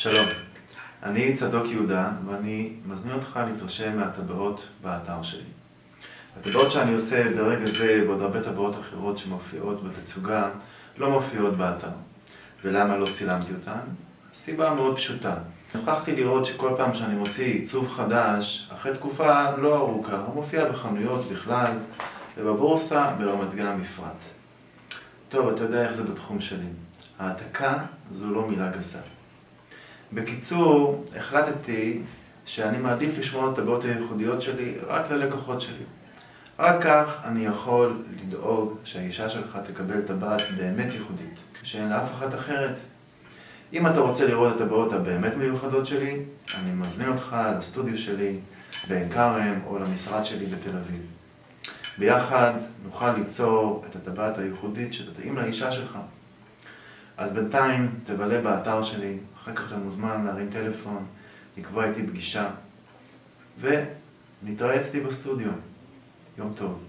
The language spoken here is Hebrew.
שלום, אני צדוק יהודה ואני מזמין אותך להתרשם מהטבעות באתר שלי. הטבעות שאני עושה ברגע זה ועוד הרבה טבעות אחרות שמופיעות בתצוגה לא מופיעות באתר. ולמה לא צילמתי אותן? סיבה מאוד פשוטה. נוכחתי לראות שכל פעם שאני מוציא עיצוב חדש, אחרי תקופה לא ארוכה, הוא מופיע בחנויות בכלל ובבורסה ברמת גן בפרט. טוב, אתה יודע איך זה בתחום שלי. העתקה זו לא מילה גסה. בקיצור, החלטתי שאני מעדיף לשמור את הטבעות הייחודיות שלי רק ללקוחות שלי. רק כך אני יכול לדאוג שהאישה שלך תקבל טבעת באמת ייחודית, שאין לאף אחת אחרת. אם אתה רוצה לראות את הטבעות הבאמת מיוחדות שלי, אני מזמין אותך לסטודיו שלי בעין כרם או למשרד שלי בתל אביב. ביחד נוכל ליצור את הטבעת הייחודית שתתאים לאישה שלך. אז בינתיים תבלה באתר שלי, אחר כך אתה מוזמן להרים טלפון, לקבוע איתי פגישה, ונתראה אצלי בסטודיו. יום טוב.